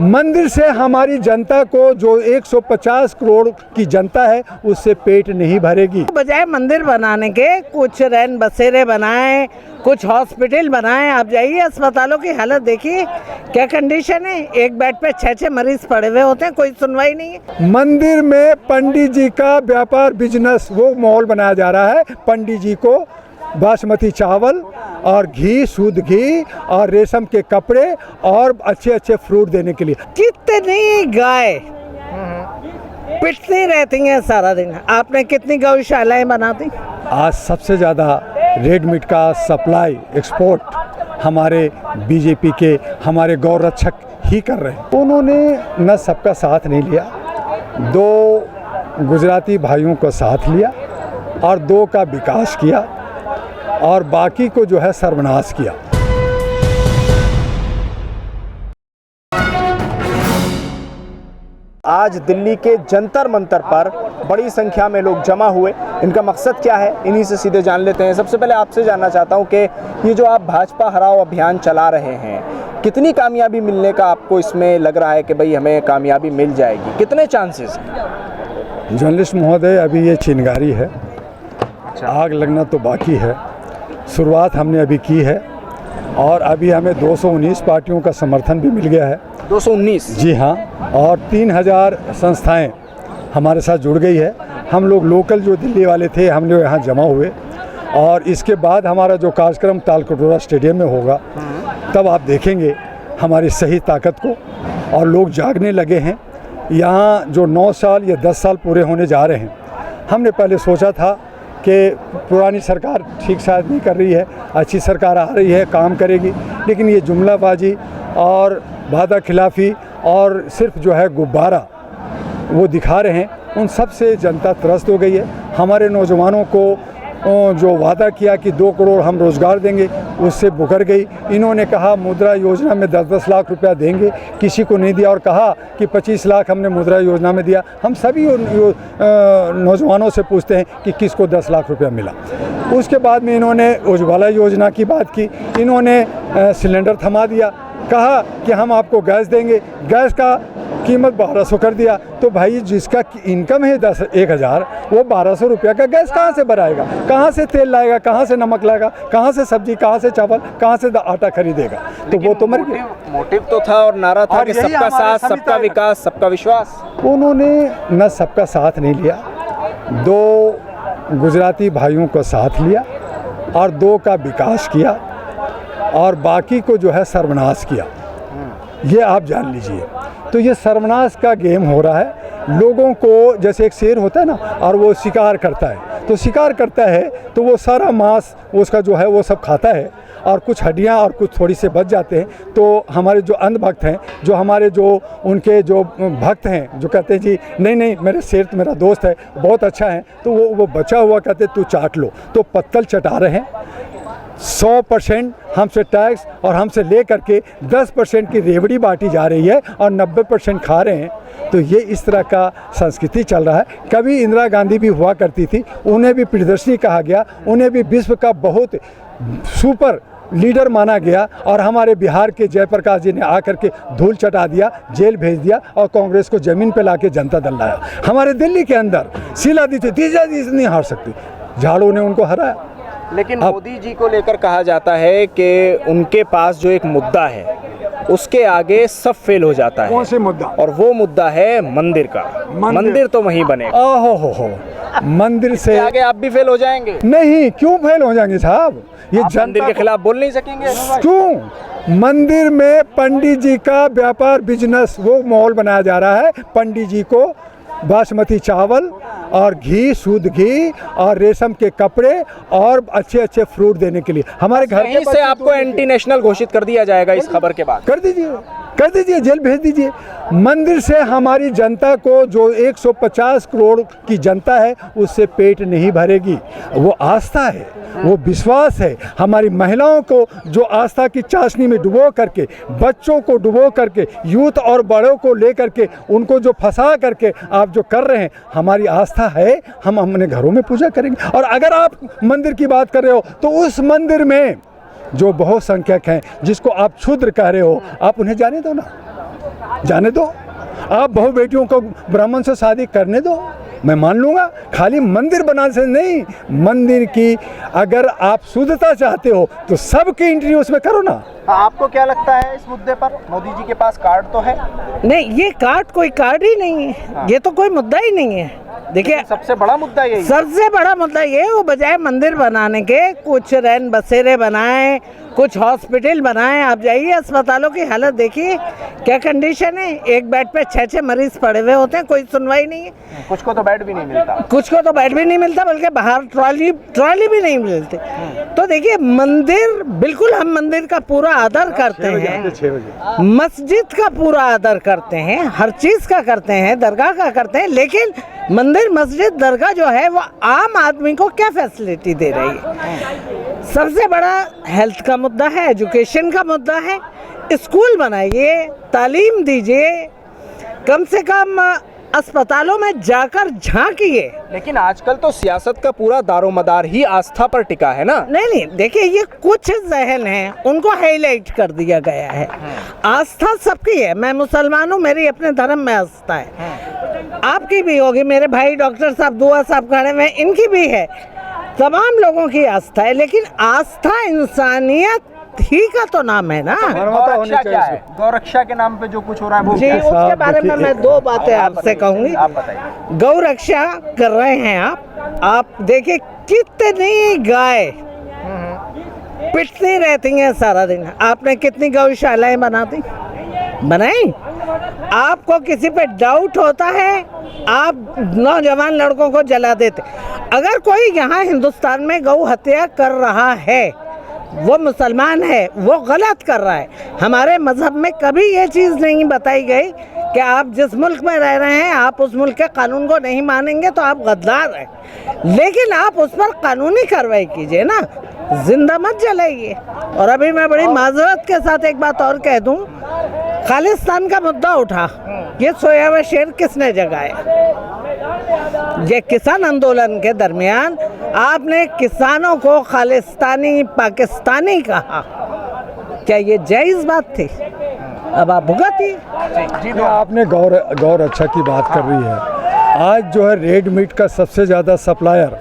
मंदिर से हमारी जनता को, जो 150 करोड़ की जनता है, उससे पेट नहीं भरेगी। बजाय मंदिर बनाने के कुछ रैन बसेरे बनाएं, कुछ हॉस्पिटल बनाएं। आप जाइए अस्पतालों की हालत देखिए, क्या कंडीशन है। एक बेड पे 6-6 मरीज पड़े हुए होते हैं, कोई सुनवाई नहीं है। मंदिर में पंडित जी का व्यापार, बिजनेस, वो माहौल बनाया जा रहा है। पंडित जी को बासमती चावल और घी, शुद्ध घी और रेशम के कपड़े और अच्छे अच्छे फ्रूट देने के लिए। कितनी गाय पिटती रहती हैं सारा दिन। आपने कितनी गौशालाएं बना दी। आज सबसे ज़्यादा रेड मीट का सप्लाई, एक्सपोर्ट हमारे बीजेपी के, हमारे गौ रक्षक ही कर रहे हैं। उन्होंने न सबका साथ नहीं लिया, 2 गुजराती भाइयों को साथ लिया और 2 का विकास किया और बाकी को जो है सर्वनाश किया। आज दिल्ली के जंतर मंतर पर बड़ी संख्या में लोग जमा हुए। इनका मकसद क्या है, इन्हीं से सीधे जान लेते हैं। सबसे पहले आपसे जानना चाहता हूं कि ये जो आप भाजपा हराओ अभियान चला रहे हैं, कितनी कामयाबी मिलने का आपको इसमें लग रहा है कि भाई हमें कामयाबी मिल जाएगी, कितने चांसेस हैं? जर्नलिस्ट महोदय, अभी ये चिंगारी है, आग लगना तो बाकी है। शुरुआत हमने अभी की है और अभी हमें 219 पार्टियों का समर्थन भी मिल गया है। 219? जी हाँ, और 3000 संस्थाएं हमारे साथ जुड़ गई है। हम लोग लोकल जो दिल्ली वाले थे, हम लोग यहाँ जमा हुए और इसके बाद हमारा जो कार्यक्रम तालकटोरा स्टेडियम में होगा, तब आप देखेंगे हमारी सही ताकत को। और लोग जागने लगे हैं। यहाँ जो 9 साल या 10 साल पूरे होने जा रहे हैं, हमने पहले सोचा था कि पुरानी सरकार ठीक शायद नहीं कर रही है, अच्छी सरकार आ रही है, काम करेगी, लेकिन ये जुमलाबाजी और वादा खिलाफ़ी और सिर्फ जो है गुब्बारा वो दिखा रहे हैं, उन सब से जनता त्रस्त हो गई है। हमारे नौजवानों को जो वादा किया कि 2 करोड़ हम रोज़गार देंगे, उससे मुकर गई। इन्होंने कहा मुद्रा योजना में 10-10 लाख रुपया देंगे, किसी को नहीं दिया और कहा कि 25 लाख हमने मुद्रा योजना में दिया। हम सभी नौजवानों से पूछते हैं कि किसको 10 लाख रुपया मिला। उसके बाद में इन्होंने उज्ज्वला योजना की बात की, इन्होंने सिलेंडर थमा दिया, कहा कि हम आपको गैस देंगे, गैस का कीमत 1200 कर दिया। तो भाई जिसका इनकम है 1,000, वो 1200 रुपया का गैस कहाँ से भराएगा, कहाँ से तेल लाएगा, कहाँ से नमक लाएगा, कहाँ से सब्जी, कहाँ से चावल, कहाँ से आटा खरीदेगा। तो वो तो मर गया। मोटिव तो था और नारा था कि सबका साथ, सबका विकास, सबका विश्वास। उन्होंने न सबका साथ नहीं लिया, 2 गुजराती भाइयों को साथ लिया और 2 का विकास किया और बाकी को जो है सर्वनाश किया। ये आप जान लीजिए। तो ये सर्वनाश का गेम हो रहा है। लोगों को, जैसे एक शेर होता है ना, और वो शिकार करता है, तो शिकार करता है तो वो सारा मांस उसका जो है वो सब खाता है और कुछ हड्डियां और कुछ थोड़ी से बच जाते हैं। तो हमारे जो अंधभक्त हैं, जो हमारे जो उनके जो भक्त हैं, जो कहते हैं जी नहीं नहीं मेरे शेर तो मेरा दोस्त है, बहुत अच्छा है, तो वो बचा हुआ कहते तू चाट लो। तो पत्तल चटा रहे हैं। 100% हमसे टैक्स और हमसे ले करके 10% की रेवड़ी बांटी जा रही है और 90% खा रहे हैं। तो ये इस तरह का संस्कृति चल रहा है। कभी इंदिरा गांधी भी हुआ करती थी, उन्हें भी प्रियदर्शनी कहा गया, उन्हें भी विश्व का बहुत सुपर लीडर माना गया और हमारे बिहार के जयप्रकाश जी ने आकर के धूल चटा दिया, जेल भेज दिया और कांग्रेस को ज़मीन पे लाके जनता दल लाया। हमारे दिल्ली के अंदर शीला दीक्षित नहीं हार सकती, झाड़ू ने उनको हराया। लेकिन मोदी जी को लेकर कहा जाता है कि उनके पास जो एक मुद्दा है उसके आगे सब फेल हो जाता है। कौन से मुद्दा? और वो मुद्दा है मंदिर का। मंदिर तो वहीं बनेगा। ओहो हो, मंदिर से आगे आप भी फेल हो जाएंगे। नहीं, क्यों फेल हो जाएंगे साहब? ये मंदिर के खिलाफ बोल नहीं सकेंगे क्यों? मंदिर में पंडित जी का व्यापार, बिजनेस, वो माहौल बनाया जा रहा है। पंडित जी को बासमती चावल और घी, शुद्ध घी और रेशम के कपड़े और अच्छे अच्छे फ्रूट देने के लिए। हमारे घर के से आपको एंटी नेशनल घोषित कर दिया जाएगा इस खबर के बाद। कर दीजिए, जेल भेज दीजिए। मंदिर से हमारी जनता को, जो 150 करोड़ की जनता है, उससे पेट नहीं भरेगी। वो आस्था है, वो विश्वास है। हमारी महिलाओं को जो आस्था की चाशनी में डुबो करके, बच्चों को डुबो करके, यूथ और बड़ों को लेकर के उनको जो फंसा करके आप जो कर रहे हैं, हमारी आस्था है। हम अपने घरों में पूजा करेंगे। और अगर आप मंदिर की बात कर रहे हो तो उस मंदिर में जो बहुसंख्यक हैं, जिसको आप क्षुद्र कह रहे हो, आप उन्हें जाने दो ना। जाने दो। आप बहू बेटियों को ब्राह्मण से शादी करने दो, मैं मान लूँगा। खाली मंदिर बनाने से नहीं, मंदिर की अगर आप शुद्धता चाहते हो तो सबकी एंट्री उसमें करो ना। आपको क्या लगता है इस मुद्दे पर? मोदी जी के पास कार्ड तो है? नहीं, ये कार्ड कोई कार्ड ही नहीं है, ये तो कोई मुद्दा ही नहीं है। देखिए, सबसे बड़ा मुद्दा यही है। सबसे बड़ा मुद्दा ये है, वो बजाय मंदिर बनाने के कुछ रैन बसेरे बनाए, कुछ हॉस्पिटल बनाए। आप जाइए अस्पतालों की हालत देखिए, क्या कंडीशन है। एक बेड पे 6-6 मरीज पड़े हुए होते हैं, कोई सुनवाई नहीं है। कुछ को तो बेड भी नहीं मिलता, कुछ को तो बेड भी नहीं मिलता, बल्कि बाहर ट्रॉली भी नहीं मिलती। तो देखिए, मंदिर बिल्कुल, हम मंदिर का पूरा आदर करते हैं, 6 बजे मस्जिद का पूरा आदर करते हैं, हर चीज़ का करते हैं, दरगाह का करते हैं, लेकिन मंदिर, मस्जिद, दरगाह जो है वो आम आदमी को क्या फैसिलिटी दे रही है? सबसे बड़ा हेल्थ का मुद्दा है, एजुकेशन का मुद्दा है। स्कूल बनाइए, तालीम दीजिए, कम से कम अस्पतालों में जाकर झांकिए। लेकिन आजकल तो सियासत का पूरा दारोमदार ही आस्था पर टिका है ना। नहीं, देखिए, ये कुछ जहन हैं, उनको हाईलाइट कर दिया गया है। आस्था सबकी है, मैं मुसलमान हूँ, मेरी अपने धर्म में आस्था है, आपकी भी होगी, मेरे भाई डॉक्टर साहब, दुआ साहब खड़े में, इनकी भी है, तमाम लोगों की आस्था है। लेकिन आस्था इंसानियत ही का तो नाम है ना। गौरक्षा क्या है? गौरक्षा के नाम पे जो कुछ हो रहा है वो जी, उसके बारे में मैं 2 बातें आपसे कहूंगी। आप बताइए। गौ रक्षा कर रहे हैं आप देखिए कितनी गाय पिटती रहती हैं सारा दिन। आपने कितनी गौशालाएं बनाई? आपको किसी पे डाउट होता है, आप नौजवान लड़कों को जला देते। अगर कोई यहाँ हिंदुस्तान में गौ हत्या कर रहा है, वो मुसलमान है, वो गलत कर रहा है। हमारे मजहब में कभी ये चीज़ नहीं बताई गई कि आप जिस मुल्क में रह रहे हैं, आप उस मुल्क के कानून को नहीं मानेंगे तो आप गद्दार हैं। लेकिन आप उस पर कानूनी कार्रवाई कीजिए ना, जिंदा मत जलाइए। और अभी मैं बड़ी माजरत के साथ एक बात और कह दूं, खालिस्तान का मुद्दा उठा, ये सोया हुआ शेर किसने जगाया? ये किसान आंदोलन के दरमियान आपने किसानों को खालिस्तानी, पाकिस्तानी कहा, क्या ये जायज़ बात थी? अब आप भुगतिए। जी, आपने गौ रक्षा की बात कर रही है। आज जो है रेड मीट का सबसे ज़्यादा सप्लायर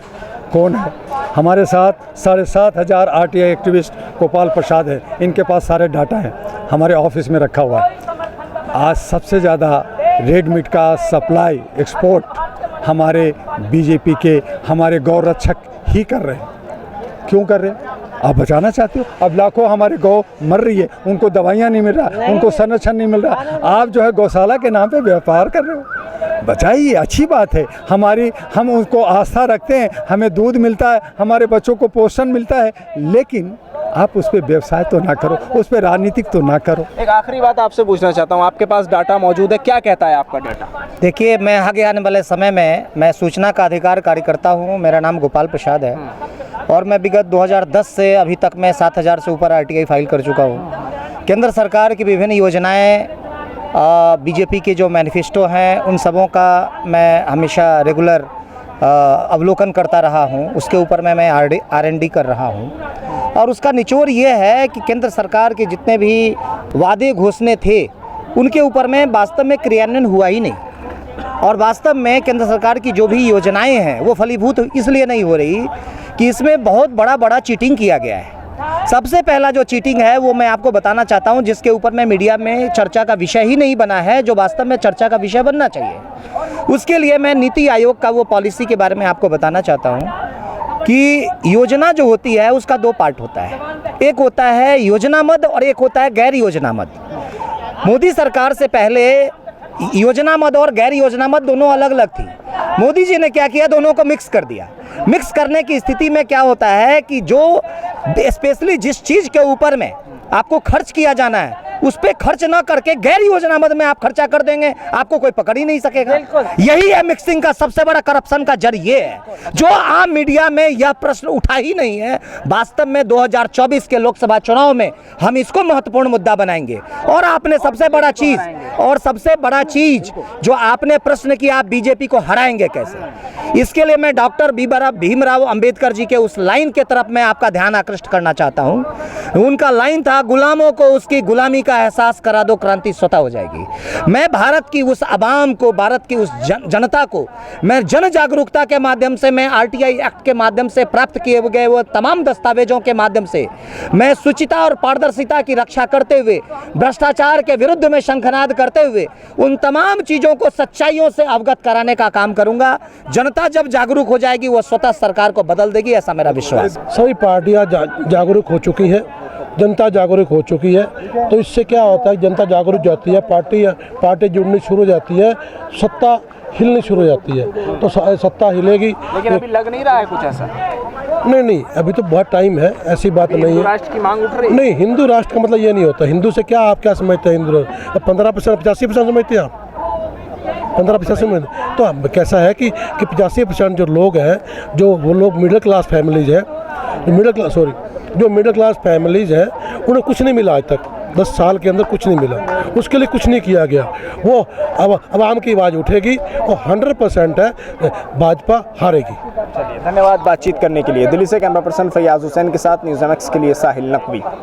कौन है? हमारे साथ 7,500 RTI एक्टिविस्ट गोपाल प्रसाद है, इनके पास सारे डाटा हैं, हमारे ऑफिस में रखा हुआ है। आज सबसे ज़्यादा रेड मीट का सप्लाई, एक्सपोर्ट हमारे बीजेपी के, हमारे गौ रक्षक ही कर रहे हैं। क्यों कर रहे हैं? आप बचाना चाहते हो। अब लाखों हमारे गौ मर रही है, उनको दवाइयाँ नहीं मिल रहा, उनको संरक्षण नहीं मिल रहा। आप जो है गौशाला के नाम पे व्यापार कर रहे हो। बचाइए, अच्छी बात है। हम उनको आस्था रखते हैं, हमें दूध मिलता है, हमारे बच्चों को पोषण मिलता है, लेकिन आप उस पर व्यवसाय तो ना करो, उस पर राजनीतिक तो ना करो। एक आखिरी बात आपसे पूछना चाहता हूँ, आपके पास डाटा मौजूद है, क्या कहता है आपका डाटा? देखिए, मैं आगे आने वाले समय में मैं सूचना का अधिकार कार्यकर्ता हूँ। मेरा नाम गोपाल प्रसाद है और मैं विगत 2010 से अभी तक मैं 7,000 से ऊपर RTI फाइल कर चुका हूँ। केंद्र सरकार की विभिन्न योजनाएं, बीजेपी के जो मैनिफेस्टो हैं, उन सबों का मैं हमेशा रेगुलर अवलोकन करता रहा हूँ। उसके ऊपर मैं R&D कर रहा हूँ और उसका निचोड़ ये है कि केंद्र सरकार के जितने भी वादे घोषणे थे, उनके ऊपर में वास्तव में क्रियान्वयन हुआ ही नहीं। और वास्तव में केंद्र सरकार की जो भी योजनाएं हैं वो फलीभूत इसलिए नहीं हो रही कि इसमें बहुत बड़ा चीटिंग किया गया है। सबसे पहला जो चीटिंग है वो मैं आपको बताना चाहता हूं, जिसके ऊपर में मीडिया में चर्चा का विषय ही नहीं बना है, जो वास्तव में चर्चा का विषय बनना चाहिए। उसके लिए मैं नीति आयोग का वो पॉलिसी के बारे में आपको बताना चाहता हूं कि योजना जो होती है उसका 2 पार्ट होता है। एक होता है योजना मद और एक होता है गैर योजना मद। मोदी सरकार से पहले योजना मद और गैर योजना मद दोनों अलग अलग थी। मोदी जी ने क्या किया, दोनों को मिक्स कर दिया। मिक्स करने की स्थिति में क्या होता है कि जो स्पेशली जिस चीज़ के ऊपर में आपको खर्च किया जाना है उस पे खर्च ना करके गैर योजना मद में आप खर्चा कर देंगे, आपको कोई पकड़ ही नहीं सकेगा। यही है मिक्सिंग का सबसे बड़ा करप्शन का जड़, ये है जो आम मीडिया में यह प्रश्न उठा ही नहीं है। वास्तव में 2024 के लोकसभा चुनाव में हम इसको महत्वपूर्ण मुद्दा बनाएंगे। और आपने सबसे बड़ा चीज जो आपने प्रश्न किया, आप बीजेपी को हराएंगे कैसे, इसके लिए मैं डॉक्टर भीमराव अंबेडकर जी के उस लाइन के तरफ मैं आपका ध्यान आकृष्ट करना चाहता हूं उनका लाइन था, गुलामों को उसकी गुलामी का एहसास करा दो, क्रांति स्वतः हो जाएगी। मैं भारत की उस आवाम को, भारत की उस जनता को मैं जन जागरूकता के माध्यम से, मैं आरटीआई एक्ट के माध्यम से प्राप्त किए गए वो तमाम दस्तावेजों के माध्यम से मैं शुचिता और पारदर्शिता की रक्षा करते हुए, भ्रष्टाचार के विरुद्ध में शंखनाद करते हुए उन तमाम चीज़ों को सच्चाइयों से अवगत कराने का काम करूंगा। जनता जब जागरूक हो जाएगी वो स्वतः सरकार को बदल देगी, ऐसा मेरा विश्वास है। सभी पार्टियां जागरूक हो चुकी हैं, जनता जागरूक हो चुकी है, तो इससे क्या होता है, जनता जागरूक जाती है, पार्टी जुड़नी शुरू हो जाती है, सत्ता हिलनी शुरू हो जाती है, तो सत्ता हिलेगी। लेकिन अभी लग नहीं रहा है कुछ ऐसा। नहीं, अभी तो बहुत टाइम है, ऐसी बात नहीं है। राष्ट्र की मांग उठ रही है। नहीं, हिंदू राष्ट्र का मतलब ये नहीं होता। हिंदू से क्या आप क्या समझते हैं? हिंदू 15% 85% समझते हैं आप? 15% समझते, तो अब कैसा है कि 85% जो लोग हैं, जो वो लोग मिडिल क्लास फैमिलीज है, जो मिडिल क्लास फैमिलीज हैं, उन्हें कुछ नहीं मिला आज तक। 10 साल के अंदर कुछ नहीं मिला, उसके लिए कुछ नहीं किया गया। वो अब आवाम की आवाज़ उठेगी और 100% है भाजपा हारेगी। धन्यवाद बातचीत करने के लिए। दिल्ली से कैमरा पर्सन फैयाज हुसैन के साथ न्यूज़ एमएक्स के लिए साहिल नकवी।